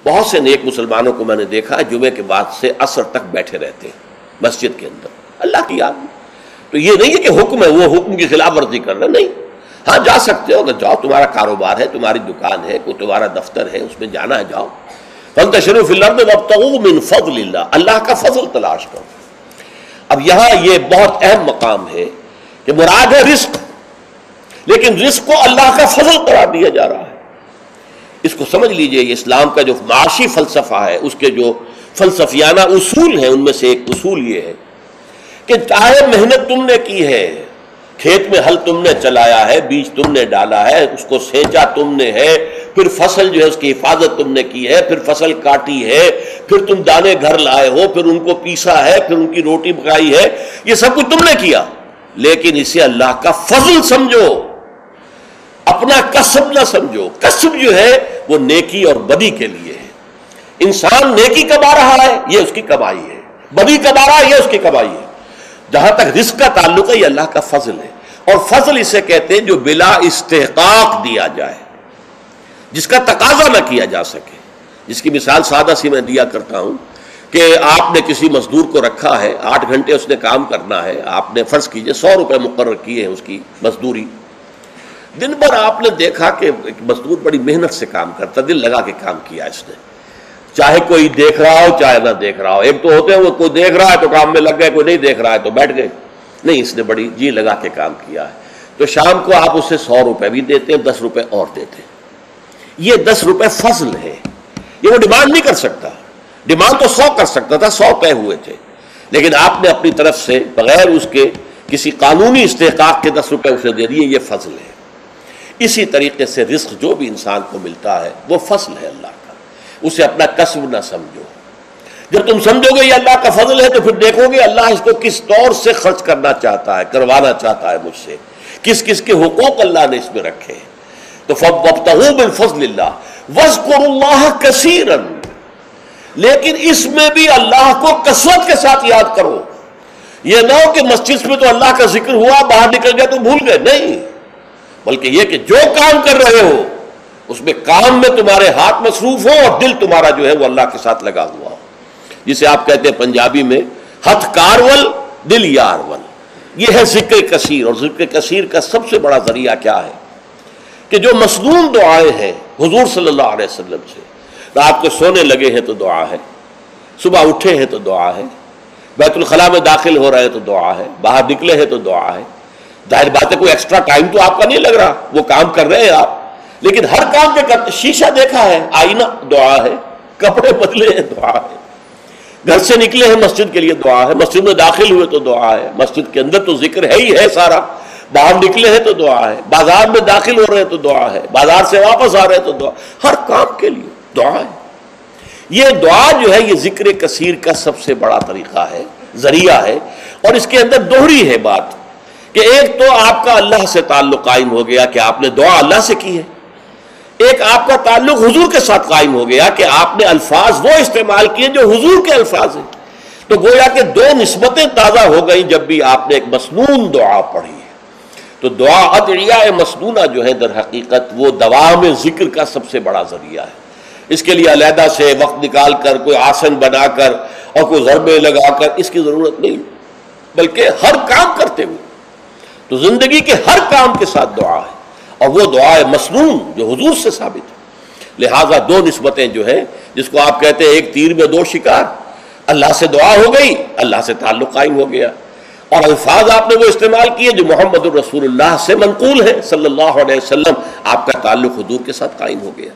بہت سے نیک مسلمانوں کو میں نے دیکھا جمعے کے بعد سے عصر تک بیٹھے رہتے ہیں مسجد کے اندر اللہ کی یاد میں. تو یہ نہیں ہے کہ حکم ہے وہ حکم کی خلاف ورزی کر رہا، نہیں. ہاں جا سکتے ہو، اگر جاؤ، تمہارا کاروبار ہے، تمہاری دکان ہے، کوئی تمہارا دفتر ہے، اس میں جانا ہے جاؤ. فانتشروا فی الارض وابتغوا من فضل اللہ، اللہ کا فضل تلاش کرو. اب یہاں یہ بہت اہم مقام ہے کہ مراد ہے رزق، لیکن رزق کو اللہ کا فضل قرار دیا جا رہا ہے. اس کو سمجھ لیجئے، یہ اسلام کا جو معاشی فلسفہ ہے، اس کے جو فلسفیانہ اصول ہیں، ان میں سے ایک اصول یہ ہے کہ چاہے محنت تم نے کی ہے، کھیت میں ہل تم نے چلایا ہے، بیج تم نے ڈالا ہے، اس کو سینچا تم نے ہے، پھر فصل جو ہے اس کی حفاظت تم نے کی ہے، پھر فصل کاٹی ہے، پھر تم دانے گھر لائے ہو، پھر ان کو پیسا ہے، پھر ان کی روٹی پکائی ہے، یہ سب کچھ تم نے کیا، لیکن اسے اللہ کا فضل سمجھو، اپنا کسب نہ سمجھو. کسب جو ہے وہ نیکی اور بدی کے لیے ہے. انسان نیکی کما رہا ہے، یہ اس کی کمائی ہے، بدی کما رہا ہے، یہ اس کی کمائی ہے. جہاں تک رزق کا تعلق ہے یہ اللہ کا فضل ہے، اور فضل اسے کہتے ہیں جو بلا استحقاق دیا جائے، جس کا تقاضا نہ کیا جا سکے. جس کی مثال سادہ سی میں دیا کرتا ہوں کہ آپ نے کسی مزدور کو رکھا ہے، 8 گھنٹے اس نے کام کرنا ہے، آپ نے فرض کیجئے 100 روپے مقرر کیے ہیں اس کی مزدوری. دن بھر آپ نے دیکھا کہ ایک مزدور بڑی محنت سے کام کرتا، دل لگا کے کام کیا اس نے، چاہے کوئی دیکھ رہا ہو چاہے نہ دیکھ رہا ہو. ایک تو ہوتے ہیں وہ کوئی دیکھ رہا ہے تو کام میں لگ گئے، کوئی نہیں دیکھ رہا ہے تو بیٹھ گئے. نہیں، اس نے بڑی جی لگا کے کام کیا ہے. تو شام کو آپ اسے 100 روپے بھی دیتے ہیں، 10 روپے اور دیتے ہیں. یہ 10 روپے فضل ہے، یہ وہ ڈیمانڈ نہیں کر سکتا. ڈیمانڈ تو 100 کر سکتا تھا، 100 طے ہوئے تھے، لیکن آپ نے اپنی طرف سے بغیر اس کے کسی قانونی استحقاق کے 10 روپے اسے دے دیے، یہ فضل ہے. اسی طریقے سے رزق جو بھی انسان کو ملتا ہے وہ فضل ہے اللہ کا، اسے اپنا کسب نہ سمجھو. جب تم سمجھو گے یہ اللہ کا فضل ہے تو پھر دیکھو گے اللہ اس کو کس طور سے خرچ کرنا چاہتا ہے، کروانا چاہتا ہے مجھ سے، کس کس کے حقوق اللہ نے اس میں رکھے ہیں. تو فَابْتَغُوا مِن فَضْلِ اللَّهِ وَاذْكُرُوا اللَّهَ كَثِيرًا، لیکن اس میں بھی اللہ کو کثرت کے ساتھ یاد کرو. یہ نہ ہو کہ مسجد میں تو اللہ کا ذکر ہوا، باہر نکل گئے تو بھول گئے، نہیں، بلکہ یہ کہ جو کام کر رہے ہو اس میں کام میں تمہارے ہاتھ مصروف ہو اور دل تمہارا جو ہے وہ اللہ کے ساتھ لگا ہوا ہو. جسے آپ کہتے ہیں پنجابی میں ہتھ کارول دل یارول. یہ ہے ذکر کثیر. اور ذکر کثیر کا سب سے بڑا ذریعہ کیا ہے کہ جو مسنون دعائیں ہیں حضور صلی اللہ علیہ وسلم سے، رات کو سونے لگے ہیں تو دعا ہے، صبح اٹھے ہیں تو دعا ہے، بیت الخلاء میں داخل ہو رہے ہیں تو دعا ہے، باہر نکلے ہیں تو دعا ہے. ظاہر بات ہے کوئی ایکسٹرا ٹائم تو آپ کا نہیں لگ رہا، وہ کام کر رہے ہیں آپ، لیکن ہر کام کے کرتے. شیشہ دیکھا ہے، آئینہ دعا ہے، کپڑے بدلے ہیں دعا ہے، گھر سے نکلے ہیں مسجد کے لیے دعا ہے، مسجد میں داخل ہوئے تو دعا ہے، مسجد کے اندر تو ذکر ہے ہی ہے سارا، باہر نکلے ہیں تو دعا ہے، بازار میں داخل ہو رہے ہیں تو دعا ہے، بازار سے واپس آ رہے ہیں تو دعا، ہر کام کے لیے دعا ہے. یہ دعا جو ہے یہ ذکر کثیر کا سب سے بڑا طریقہ ہے، ذریعہ ہے. اور اس کے اندر دوہری ہے بات کہ ایک تو آپ کا اللہ سے تعلق قائم ہو گیا کہ آپ نے دعا اللہ سے کی ہے، ایک آپ کا تعلق حضور کے ساتھ قائم ہو گیا کہ آپ نے الفاظ وہ استعمال کیے جو حضور کے الفاظ ہیں. تو گویا کہ 2 نسبتیں تازہ ہو گئیں جب بھی آپ نے ایک مسنون دعا پڑھی ہے. تو دعا ادعیاء مسنونہ جو ہے در حقیقت وہ دوام ذکر کا سب سے بڑا ذریعہ ہے. اس کے لیے علیحدہ سے وقت نکال کر کوئی آسن بنا کر اور کوئی ضربے لگا کر اس کی ضرورت نہیں، بلکہ ہر کام کرتے ہوئے تو زندگی کے ہر کام کے ساتھ دعا ہے، اور وہ دعا ہے مسنون جو حضور سے ثابت ہے. لہٰذا 2 نسبتیں جو ہیں جس کو آپ کہتے ہیں ایک تیر میں 2 شکار، اللہ سے دعا ہو گئی، اللہ سے تعلق قائم ہو گیا، اور الفاظ آپ نے وہ استعمال کیے جو محمد الرسول اللہ سے منقول ہے صلی اللہ علیہ وسلم، آپ کا تعلق حضور کے ساتھ قائم ہو گیا.